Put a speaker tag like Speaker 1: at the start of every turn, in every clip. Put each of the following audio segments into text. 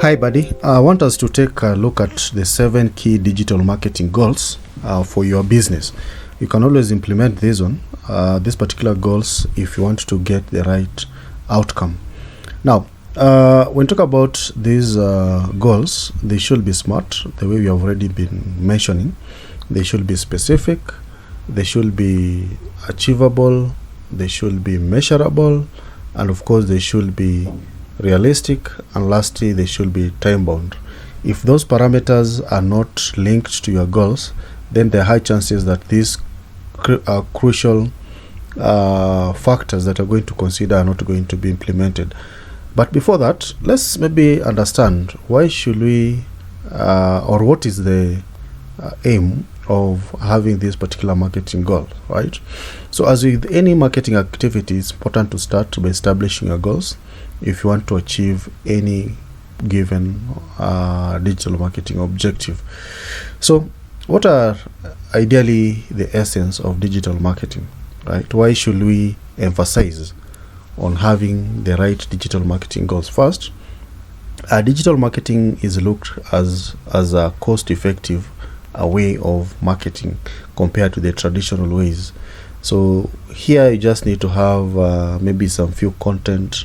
Speaker 1: Hi, buddy. I want us to take a look at the 7 key digital marketing goals for your business. You can always implement these particular goals if you want to get the right outcome. Now, when we talk about these goals, they should be smart, the way we have already been mentioning. They should be specific, they should be achievable, they should be measurable, and of course, they should be realistic, and lastly they should be time bound. If those parameters are not linked to your goals, then there are high chances that these are crucial factors that are going to consider are not going to be implemented. But before that, let's maybe understand why should we or what is the aim of having this particular marketing goal, right? So as with any marketing activity, it's important to start by establishing your goals if you want to achieve any given digital marketing objective. So what are ideally the essence of digital marketing, right? Why should we emphasize on having the right digital marketing goals? First, digital marketing is looked as a cost-effective way of marketing compared to the traditional ways. So here you just need to have maybe some few content,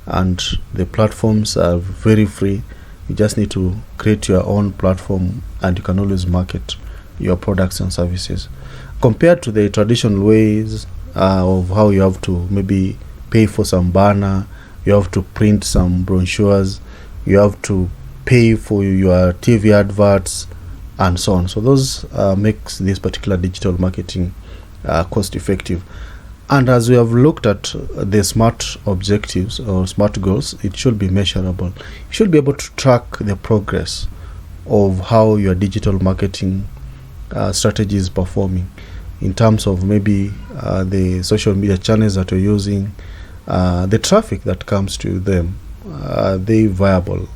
Speaker 1: and the platforms are very free. You just need to create your own platform and you can always market your products and services. Compared to the traditional ways of how you have to maybe pay for some banner, you have to print some brochures, you have to pay for your TV adverts and so on. So those makes this particular digital marketing cost effective. And as we have looked at the SMART objectives or SMART goals, it should be measurable. You should be able to track the progress of how your digital marketing strategy is performing in terms of maybe the social media channels that you're using, the traffic that comes to them. Are they viable?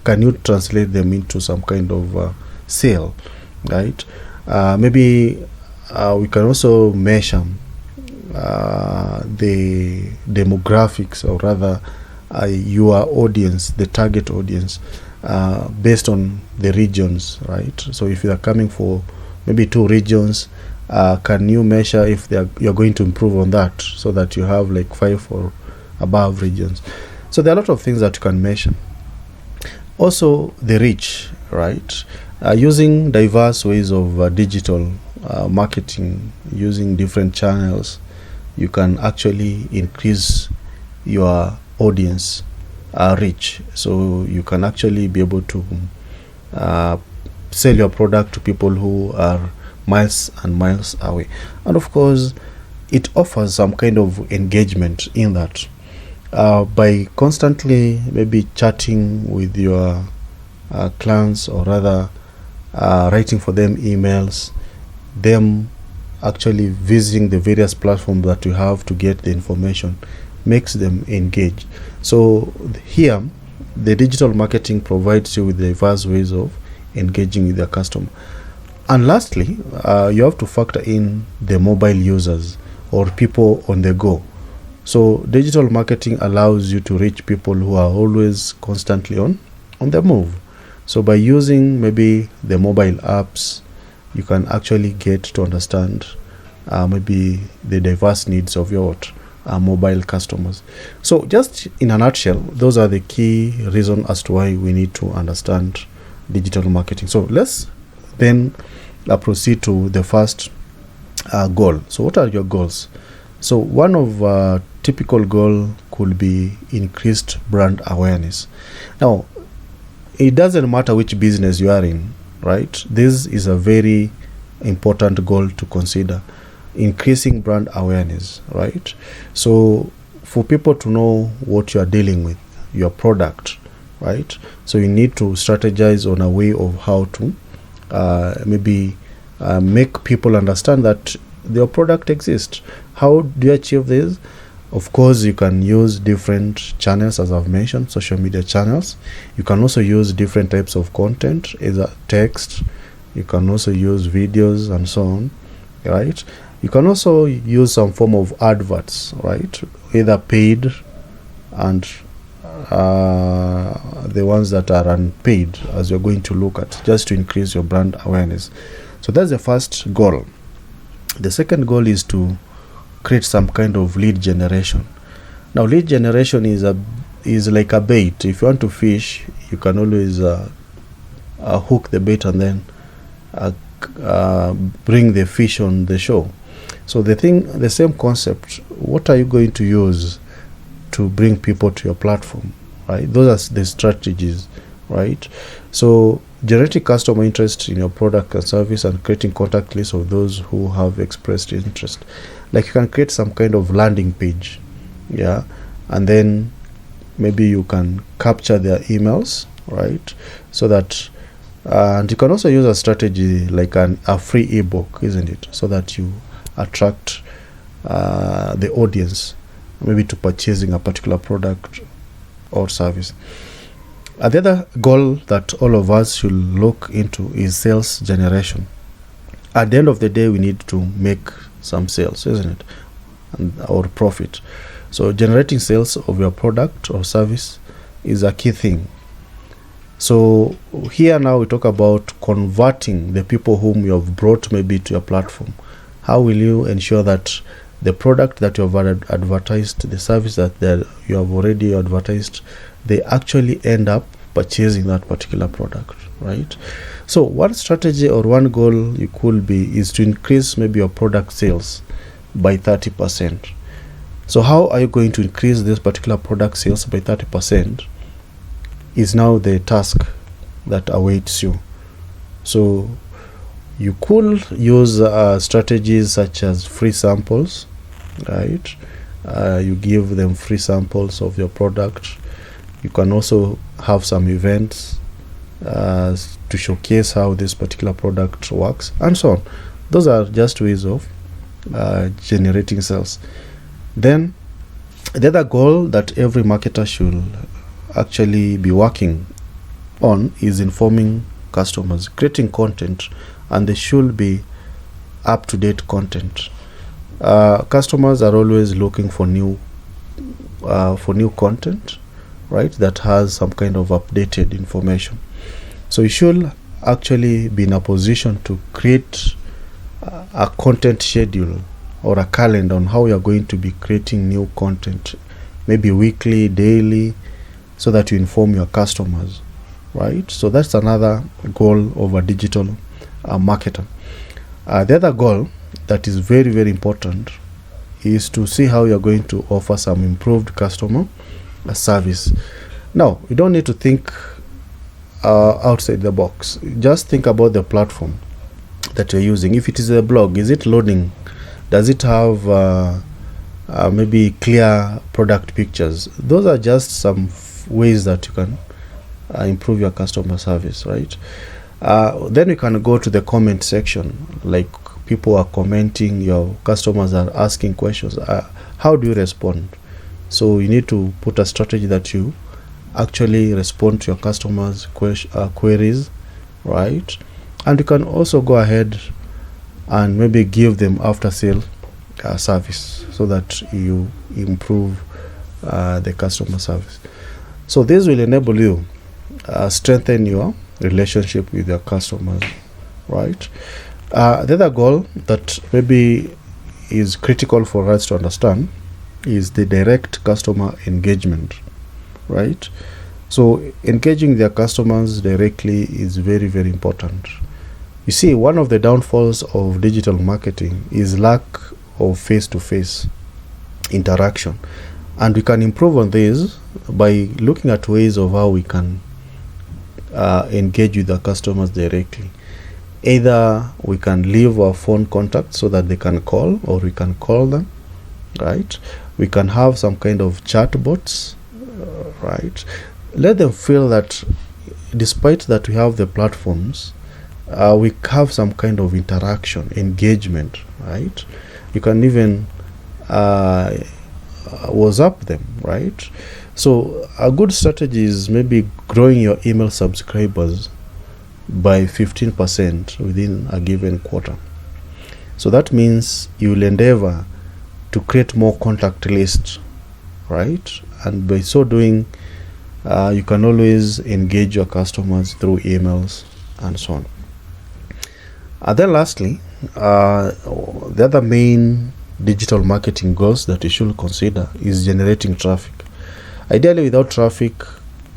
Speaker 1: Can you translate them into some kind of sale, right? Maybe we can also measure the demographics, or rather your audience, the target audience, based on the regions, right? So if you are coming for maybe 2 regions, can you measure if you're going to improve on that so that you have like 5 or above regions? So there are a lot of things that you can measure. Also the reach, right? Using diverse ways of digital marketing, using different channels, you can actually increase your audience reach. So you can actually be able to sell your product to people who are miles and miles away. And of course, it offers some kind of engagement in that. By constantly maybe chatting with your clients, or rather writing for them emails, them actually visiting the various platforms that you have to get the information, makes them engage. So here, the digital marketing provides you with diverse ways of engaging with your customer. And lastly, you have to factor in the mobile users or people on the go. So digital marketing allows you to reach people who are always constantly on the move. So by using maybe the mobile apps, you can actually get to understand maybe the diverse needs of your mobile customers. So just in a nutshell, those are the key reasons as to why we need to understand digital marketing. So let's then proceed to the first goal. So what are your goals? So one of typical goal could be increased brand awareness. Now, it doesn't matter which business you are in, right? This is a very important goal to consider. Increasing brand awareness, right? So for people to know what you are dealing with, your product, right? So you need to strategize on a way of how to maybe make people understand that your product exists. How do you achieve this? Of course, you can use different channels, as I've mentioned, social media channels. You can also use different types of content, either text. You can also use videos and so on, right? You can also use some form of adverts, right? Either paid and the ones that are unpaid, as you're going to look at, just to increase your brand awareness. So that's the first goal. The second goal is to create some kind of lead generation. Now, lead generation is like a bait. If you want to fish, you can always hook the bait and then bring the fish on the show. So the same concept. What are you going to use to bring people to your platform, right? Those are the strategies, right? So generating customer interest in your product and service and creating contact lists of those who have expressed interest. Like, you can create some kind of landing page, yeah, and then maybe you can capture their emails, right? So that and you can also use a strategy like a free ebook, isn't it? So that you attract the audience maybe to purchasing a particular product or service. The other goal that all of us should look into is sales generation. At the end of the day, we need to make some sales, isn't it? Or profit. So generating sales of your product or service is a key thing. So here now we talk about converting the people whom you have brought maybe to your platform. How will you ensure that the product that you have advertised, the service that you have already advertised, they actually end up purchasing that particular product, right? So one strategy or one goal you could be is to increase maybe your product sales by 30%. So how are you going to increase this particular product sales by 30% is now the task that awaits you. So you could use strategies such as free samples, right? You give them free samples of your product. You can also have some events to showcase how this particular product works, and so on. Those are just ways of generating sales. Then the other goal that every marketer should actually be working on is informing customers, creating content, and they should be up-to-date content. Customers are always looking for new content, right, that has some kind of updated information. So you should actually be in a position to create a content schedule or a calendar on how you're going to be creating new content, maybe weekly, daily, so that you inform your customers, right? So that's another goal of a digital marketer. The other goal that is very, very important is to see how you're going to offer some improved customer service. Now, you don't need to think outside the box. Just think about the platform that you're using. If it is a blog, is it loading? Does it have maybe clear product pictures? Those are just some ways that you can improve your customer service, right? Then we can go to the comment section. Like, people are commenting, your customers are asking questions. How do you respond? So you need to put a strategy that you actually respond to your customers' queries, right? And you can also go ahead and maybe give them after sale service so that you improve the customer service. So this will enable you strengthen your relationship with your customers, right? The other goal that maybe is critical for us to understand is the direct customer engagement, right? So engaging their customers directly is very, very important. You see, one of the downfalls of digital marketing is lack of face-to-face interaction, and we can improve on this by looking at ways of how we can engage with the customers directly. Either we can leave our phone contact so that they can call, or we can call them, right? We can have some kind of chat bots, right? Let them feel that despite that we have the platforms, we have some kind of interaction, engagement, right? You can even WhatsApp them, right? So a good strategy is maybe growing your email subscribers by 15% within a given quarter. So that means you will endeavor to create more contact lists, right? And by so doing, You can always engage your customers through emails and so on. Then lastly, the other main digital marketing goals that you should consider is generating traffic. Ideally, without traffic,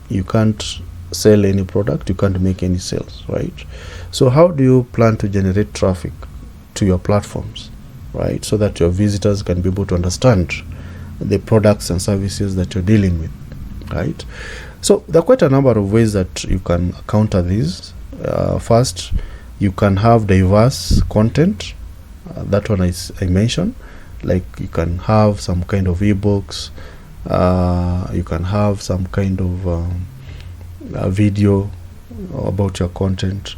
Speaker 1: you can't sell any product, you can't make any sales, right? So how do you plan to generate traffic to your platforms, right? So that your visitors can be able to understand the products and services that you're dealing with, right? So there are quite a number of ways that you can counter these. First, you can have diverse content. That one I mentioned. Like you can have some kind of ebooks. You can have some kind of a video about your content.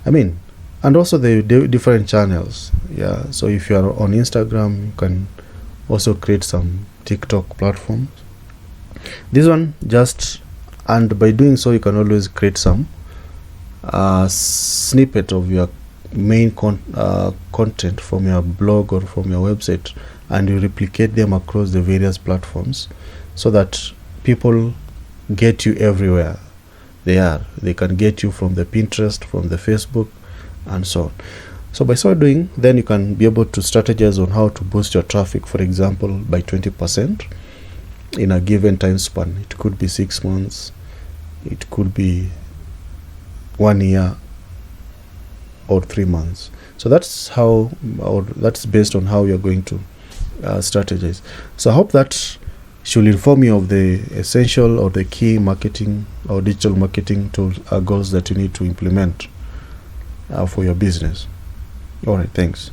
Speaker 1: I mean, and also the different channels. Yeah. So if you are on Instagram, you can also create some TikTok platforms. This one just, and by doing so, you can always create some snippet of your main content from your blog or from your website, and you replicate them across the various platforms so that people get you everywhere they are. They can get you from the Pinterest, from the Facebook, and so on. So by so doing, then you can be able to strategize on how to boost your traffic, for example, by 20% in a given time span. It could be 6 months, it could be 1 year, or 3 months. So that's how, or that's based on how you're going to strategize. So I hope that should inform you of the essential or the key marketing or digital marketing tools, goals that you need to implement for your business. All right, thanks.